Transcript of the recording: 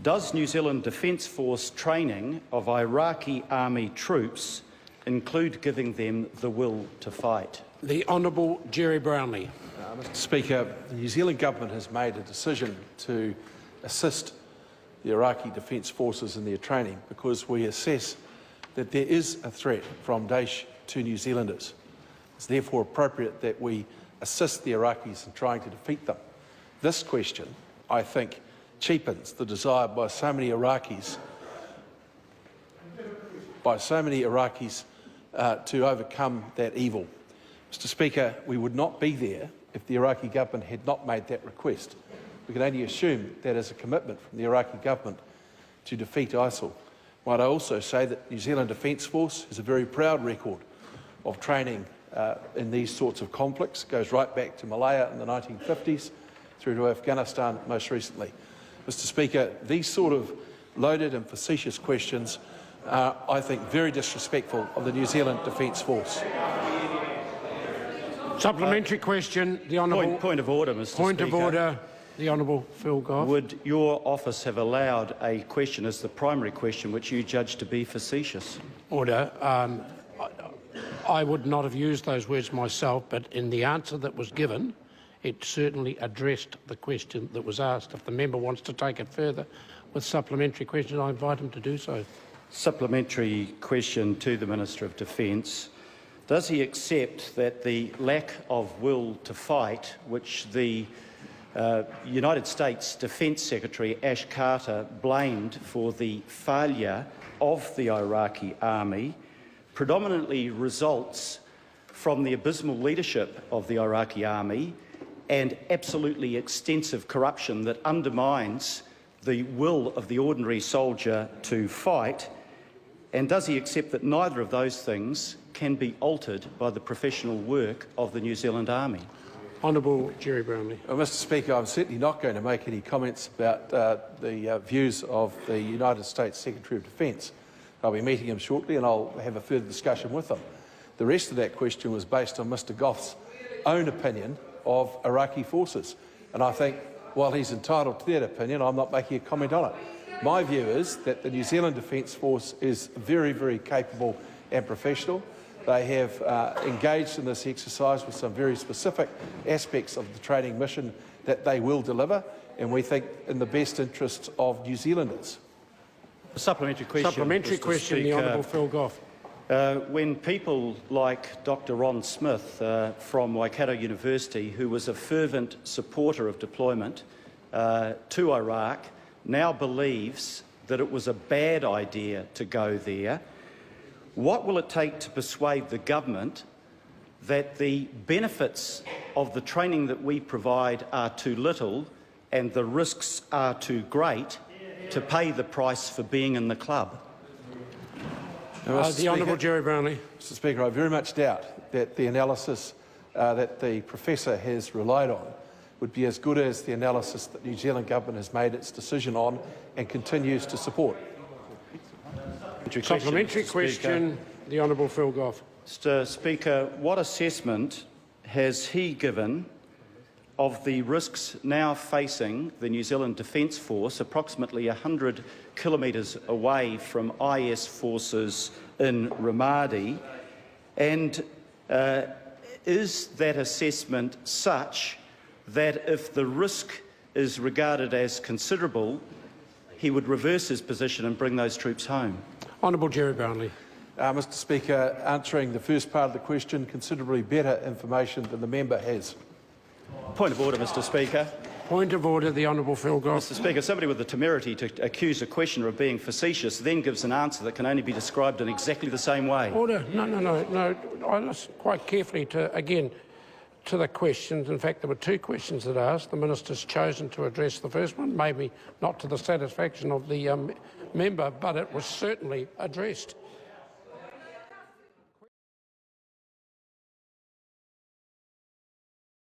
Does New Zealand Defence Force training of Iraqi army troops include giving them the will to fight? The Honourable Jerry Brownlee. Mr Speaker, the New Zealand Government has made a decision to assist the Iraqi Defence Forces in their training because we assess that there is a threat from Daesh to New Zealanders. It's therefore appropriate that we assist the Iraqis in trying to defeat them. This question, I think, cheapens the desire by so many Iraqis to overcome that evil. Mr Speaker, we would not be there if the Iraqi government had not made that request. We can only assume that is a commitment from the Iraqi government to defeat ISIL. Might I also say that New Zealand Defence Force has a very proud record of training in these sorts of conflicts. It goes right back to Malaya in the 1950s through to Afghanistan most recently. Mr Speaker, these sort of loaded and facetious questions are, I think, very disrespectful of the New Zealand Defence Force. Supplementary question, the Honourable... Point of order, Mr Speaker. Point of order, the Honourable Phil Goff. Would your office have allowed a question as the primary question which you judged to be facetious? Order. I would not have used those words myself, but in the answer that was given, it certainly addressed the question that was asked. If the member wants to take it further with supplementary questions, I invite him to do so. Supplementary question to the Minister of Defence. Does he accept that the lack of will to fight, which the United States Defence Secretary Ash Carter blamed for the failure of the Iraqi army, predominantly results from the abysmal leadership of the Iraqi army and absolutely extensive corruption that undermines the will of the ordinary soldier to fight? And does he accept that neither of those things can be altered by the professional work of the New Zealand Army? Honourable Jerry Brownlee. Well, Mr Speaker, I'm certainly not going to make any comments about the views of the United States Secretary of Defence. I'll be meeting him shortly and I'll have a further discussion with him. The rest of that question was based on Mr Goff's own opinion of Iraqi forces. And I think, while he's entitled to that opinion, I'm not making a comment on it. My view is that the New Zealand Defence Force is very, very capable and professional. They have engaged in this exercise with some very specific aspects of the training mission that they will deliver, and we think in the best interests of New Zealanders. A supplementary question. Supplementary question, Speaker. The Honourable Phil Goff. When people like Dr Ron Smith from Waikato University, who was a fervent supporter of deployment to Iraq, now believes that it was a bad idea to go there, what will it take to persuade the government that the benefits of the training that we provide are too little and the risks are too great to pay the price for being in the club? The Honourable Jerry Brownlee. Mr Speaker, I very much doubt that the analysis that the professor has relied on would be as good as the analysis that the New Zealand Government has made its decision on and continues to support. Supplementary question, the Honourable Phil Goff. Mr Speaker, what assessment has he given of the risks now facing the New Zealand Defence Force approximately 100 kilometres away from IS forces in Ramadi? And is that assessment such that if the risk is regarded as considerable, he would reverse his position and bring those troops home? Honourable Jerry Brownlee. Mr Speaker, answering the first part of the question, considerably better information than the member has. Point of order, Mr Speaker. Point of order, the Honourable Phil Goff. Mr Speaker, somebody with the temerity to accuse a questioner of being facetious then gives an answer that can only be described in exactly the same way. Order. No. I listened quite carefully to the questions. In fact, there were two questions that I asked. The Minister's chosen to address the first one, maybe not to the satisfaction of the member, but it was certainly addressed.